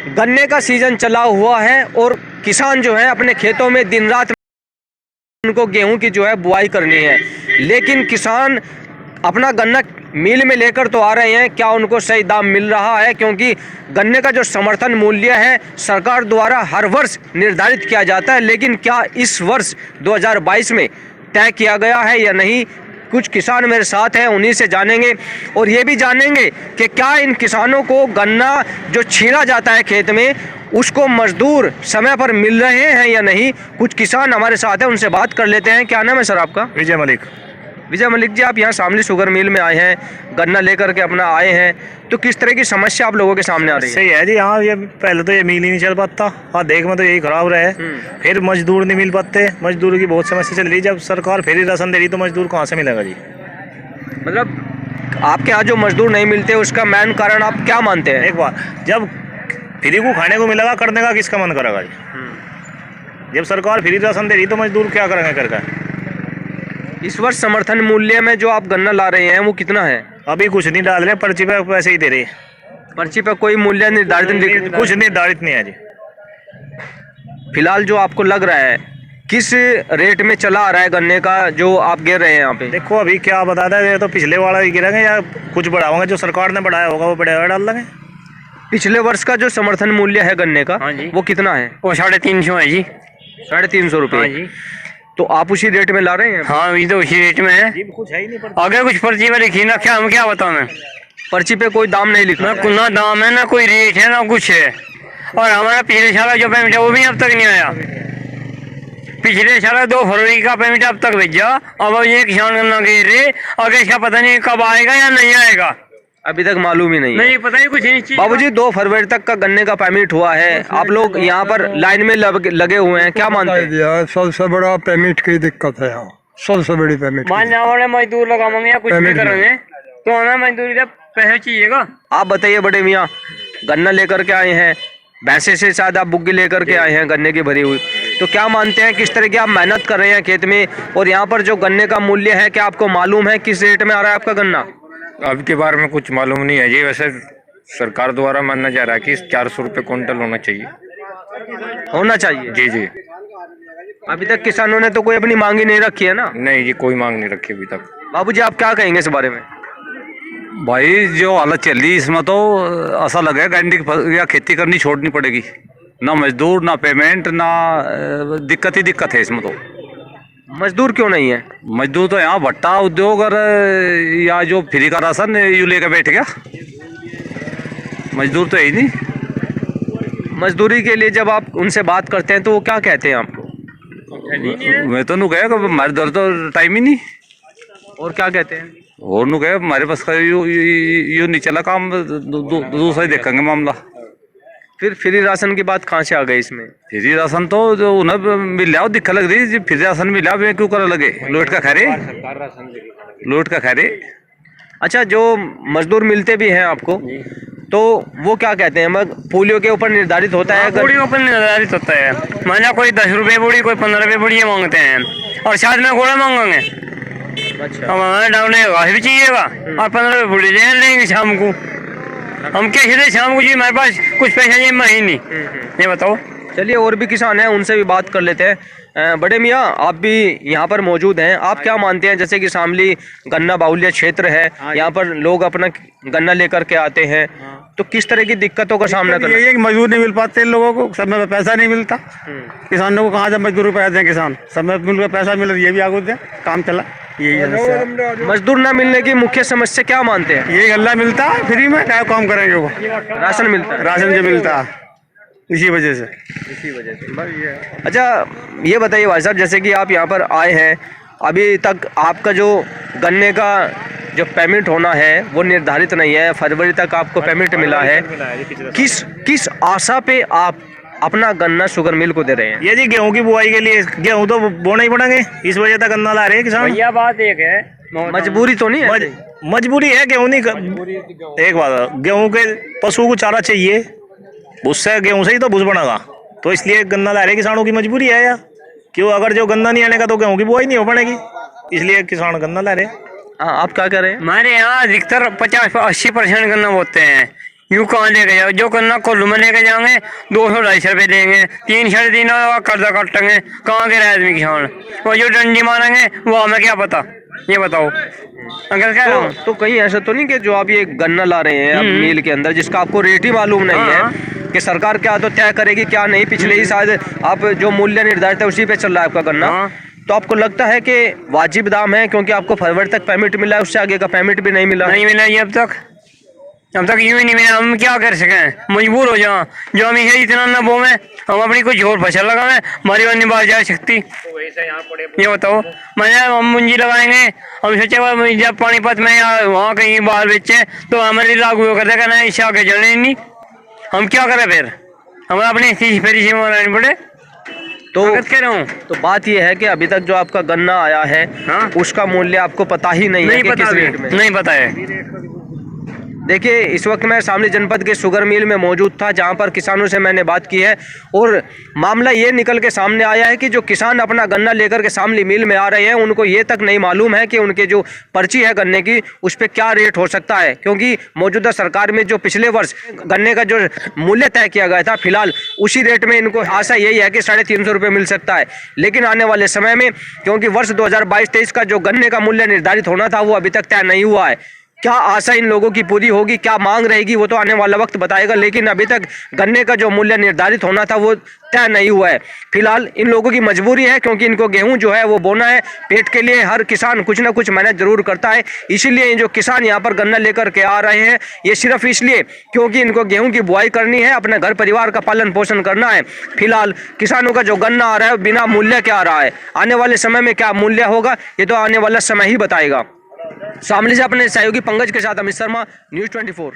गन्ने का सीजन चला हुआ है और किसान जो है अपने खेतों में दिन रात उनको गेहूं की जो है बुआई करनी है, लेकिन किसान अपना गन्ना मिल में लेकर तो आ रहे हैं, क्या उनको सही दाम मिल रहा है? क्योंकि गन्ने का जो समर्थन मूल्य है सरकार द्वारा हर वर्ष निर्धारित किया जाता है, लेकिन क्या इस वर्ष 2022 में तय किया गया है या नहीं? कुछ किसान मेरे साथ हैं, उन्हीं से जानेंगे और ये भी जानेंगे कि क्या इन किसानों को गन्ना जो छीला जाता है खेत में उसको मजदूर समय पर मिल रहे हैं या नहीं। कुछ किसान हमारे साथ हैं, उनसे बात कर लेते हैं। क्या नाम है सर आपका? विजय मलिक। विजय मलिक जी, आप यहाँ शामली शुगर मिल में आए हैं, गन्ना लेकर के अपना आए हैं, तो किस तरह की समस्या आप लोगों के सामने आ रही है? सही है जी। हाँ, ये पहले तो ये मिल ही नहीं चल पाता। हाँ, देख में तो यही खराब रहे। फिर मजदूर नहीं मिल पाते, मजदूर की बहुत समस्या चल रही। जब सरकार फ्री राशन दे रही तो मजदूर कहाँ से मिलेगा जी? मतलब आपके यहाँ जो मजदूर नहीं मिलते उसका मेन कारण आप क्या मानते हैं? एक बार जब फ्री को खाने को मिलेगा, करने का किसका मन करेगा जी? जब सरकार फ्री राशन दे रही तो मजदूर क्या करेंगे करके? इस वर्ष समर्थन मूल्य में जो आप गन्ना ला रहे हैं वो कितना है? अभी कुछ नहीं डाल रहे, पर्ची पे पैसे ही दे रहे। पर्ची पर कोई मूल्य निर्धारित नहीं, कुछ निर्धारित नहीं है जी। फिलहाल जो आपको लग रहा है किस रेट में चला आ रहा है गन्ने का जो आप गिर रहे हैं यहाँ पे? देखो अभी क्या बता दें, ये तो पिछले वाला ही गिरेंगे या कुछ बढ़ाओगे, जो सरकार ने बढ़ाया होगा वो बढ़ाया डाल देंगे। पिछले वर्ष का जो समर्थन मूल्य है गन्ने का, हाँ जी, वो कितना है? वो 350 है जी। 350 रुपये? हाँ जी। तो आप उसी रेट में ला रहे हैं? हाँ, ये तो उसी रेट में है। कुछ है ही नहीं, आगे कुछ पर्ची में लिखी ना, क्या हम क्या बताऊं? पर्ची पे कोई दाम नहीं लिखा, ना दाम है ना कोई रेट है ना कुछ है। और हमारा पिछले साल जो पेमेंट है वो भी अब तक नहीं आया। पिछले साल 2 फरवरी का पेमेंट अब तक भेजा। अब ये किसान गन्ना गिर रहे, आगे इसका पता नहीं कब आएगा या नहीं आएगा, अभी तक मालूम ही नहीं है। नहीं पता ही कुछ नहीं। बाबूजी 2 फरवरी तक का गन्ने का पेमेंट हुआ है, आप लोग यहाँ पर लाइन में लगे हुए हैं, क्या मानते हैं? सबसे बड़ा पेमेंट की दिक्कत है यहाँ, सबसे बड़ी पेमेंट। मजदूर लगाएंगे या कुछ भी करेंगे तो हमें मजदूरी का पैसा चाहिएगा। आप बताइए बड़े मियाँ, गन्ना लेकर के आए हैं, भैंसे से शायद आप बुग्गी लेकर के आए हैं गन्ने की भरी हुई, तो क्या मानते हैं किस तरह की आप मेहनत कर रहे हैं खेत में, और यहाँ पर जो गन्ने का मूल्य है क्या आपको मालूम है किस रेट में आ रहा है आपका गन्ना? अब के बारे में कुछ मालूम नहीं है जी। वैसे सरकार द्वारा मानना जा रहा है कि 400 रुपये क्विंटल होना चाहिए। जी जी। अभी तक किसानों ने तो कोई अपनी मांग ही नहीं रखी है ना? नहीं जी, कोई मांग नहीं रखी अभी तक। बाबूजी आप क्या कहेंगे इस बारे में? भाई जो हालत चल रही इसमें तो ऐसा लगे गन्ने या खेती करनी छोड़नी पड़ेगी। ना मजदूर, ना पेमेंट, ना दिक्कत ही दिक्कत है इसमें। तो मजदूर क्यों नहीं है? मजदूर तो यहाँ भट्टा उद्योग और या जो फ्री का राशन यू लेकर बैठ गया, मजदूर तो है ही नहीं। मजदूरी के लिए जब आप उनसे बात करते हैं तो वो क्या कहते हैं आपको? मैं तो नू कहे हमारे दर तो टाइम ही नहीं। और क्या कहते हैं? और नू कहे हमारे पास यू नहीं चला काम, दूसरा ही देखेंगे मामला। फिर फ्री राशन की बात कहाँ से आ गई इसमें? फ्री राशन तो जो उन्हें मिल जाओ दिक्कत लग रही, फ्री राशन मिला वे क्यों कर लगे, लोट का खैरे, लोट का खैरे। अच्छा, जो मजदूर मिलते भी हैं आपको तो वो क्या कहते हैं? पोलियो के ऊपर निर्धारित होता है? बोड़ी ऊपर निर्धारित होता है। माना कोई 10 रुपये बोड़ी, कोई 15 रुपये बोड़ी मांगते हैं और साथ में घोड़ा मांगेंगे। अच्छा, हमारे डाउने घास भी चाहिएगा और 15 रुपये बोड़ी ले लेंगे शाम को। हम कैसे शाम को जी, हमारे पास कुछ पैसा ये महीने, ये बताओ। चलिए और भी किसान हैं, उनसे भी बात कर लेते हैं। बड़े मियाँ, आप भी यहाँ पर मौजूद हैं, आप क्या मानते हैं? जैसे कि शामली गन्ना बाहुल्य क्षेत्र है, यहाँ पर लोग अपना गन्ना लेकर के आते हैं, तो किस तरह की दिक्कतों का सामना करना? यही है कि मजदूर नहीं मिल पाते लोगों को, समय में पैसा नहीं मिलता। किसानों को कहाँ से मजदूर पैसे दें? किसान समय पर मिल पैसा मिले ये भी आगे दें, काम चला। यही समस्या। मजदूर न मिलने की मुख्य समस्या क्या मानते हैं? ये गल्ला मिलता है फ्री में, क्या काम करेंगे? वो राशन मिलता है, राशन जो मिलता है इसी वजह से। अच्छा ये बताइए भाई साहब, जैसे कि आप यहाँ पर आए हैं, अभी तक आपका जो गन्ने का जो पेमेंट होना है वो निर्धारित नहीं है, फरवरी तक आपको पेमेंट मिला है, किस आशा पे आप अपना गन्ना शुगर मिल को दे रहे हैं? ये जी गेहूं की बुआई के लिए, गेहूं तो बोना ही पड़ेंगे, इस वजह तक गन्ना ला रहे हैं किसान। भैया बात एक है, मजबूरी तो नहीं है? मजबूरी है, गेहूं नहीं। एक बात, गेहूं के पशु को चारा चाहिए, उससे गेहूं से ही तो भूस बनेगा, तो इसलिए गन्ना ला रहे किसानों की मजबूरी है या क्यों? अगर जो गन्ना नहीं आने का तो गेहूं की बुआई नहीं हो पाएगी, इसलिए किसान गन्ना ला रहे। हाँ, आप क्या कह रहे हैं? हमारे यहाँ अधिकतर 50-80% गन्ना बोते हैं। यूँ कहाँ लेके जाओ, जो करना कोल्लू में लेके जाएंगे 200-250 रुपये देंगे, 3-3.5 कर्जा काटेंगे, कहाँ के रहे आदमी किसान। और जो डंडी मारेंगे वो हमें क्या पता, ये बताओ। अगर कह रहा हूँ तो कहीं ऐसा तो नहीं कि जो आप ये गन्ना ला रहे हैं अब मिल के अंदर, जिसका आपको रेट ही मालूम नहीं हाँ। है कि सरकार क्या तो तय करेगी क्या नहीं, पिछले ही शायद आप जो मूल्य निर्धारित है उसी पे चल रहा है आपका गन्ना, हाँ। तो आपको लगता है कि वाजिब दाम है? क्योंकि आपको फरवरी तक पेमेंट मिला है, उससे आगे का पेमेंट भी नहीं मिला। नहीं मिला ये अब तक यूँ ही नहीं मिला। हम क्या कर सकें, मजबूर हो जाओ, जो हम इसे इतना न बोवें, हम अपनी कुछ और फसल लगावें, हमारी और निभा जा सकती। ये बताओ, मैंने हम मुंजी लगाएंगे, हम सोचे जब पानीपत में या वहाँ कहीं बाहर बेचे तो हमारे लागू कर देगा ना, इससे आगे चलने नहीं। हम क्या करें फिर, हमें अपनी फेरी से मनानी पड़े। तो कह रहा हूँ तो बात यह है कि अभी तक जो आपका गन्ना आया है हाँ? उसका मूल्य आपको पता ही नहीं है नहीं कि पता किस अभी, रेट में। नहीं पता है। देखिए, इस वक्त मैं शामली जनपद के शुगर मिल में मौजूद था, जहां पर किसानों से मैंने बात की है और मामला ये निकल के सामने आया है कि जो किसान अपना गन्ना लेकर के शामली मिल में आ रहे हैं, उनको ये तक नहीं मालूम है कि उनके जो पर्ची है गन्ने की उस पर क्या रेट हो सकता है। क्योंकि मौजूदा सरकार में जो पिछले वर्ष गन्ने का जो मूल्य तय किया गया था, फिलहाल उसी रेट में इनको आशा यही है कि 350 रुपये मिल सकता है। लेकिन आने वाले समय में, क्योंकि वर्ष 2022-23 का जो गन्ने का मूल्य निर्धारित होना था वो अभी तक तय नहीं हुआ है, क्या आशा इन लोगों की पूरी होगी, क्या मांग रहेगी, वो तो आने वाला वक्त बताएगा। लेकिन अभी तक गन्ने का जो मूल्य निर्धारित होना था वो तय नहीं हुआ है। फिलहाल इन लोगों की मजबूरी है, क्योंकि इनको गेहूं जो है वो बोना है, पेट के लिए हर किसान कुछ ना कुछ मेहनत जरूर करता है। इसीलिए जो किसान यहाँ पर गन्ना लेकर के आ रहे हैं, ये सिर्फ इसलिए क्योंकि इनको गेहूं की बुआई करनी है, अपने घर परिवार का पालन पोषण करना है। फिलहाल किसानों का जो गन्ना आ रहा है बिना मूल्य के आ रहा है, आने वाले समय में क्या मूल्य होगा ये तो आने वाला समय ही बताएगा। शामली से अपने सहयोगी पंकज के साथ अमित शर्मा, न्यूज़ 24।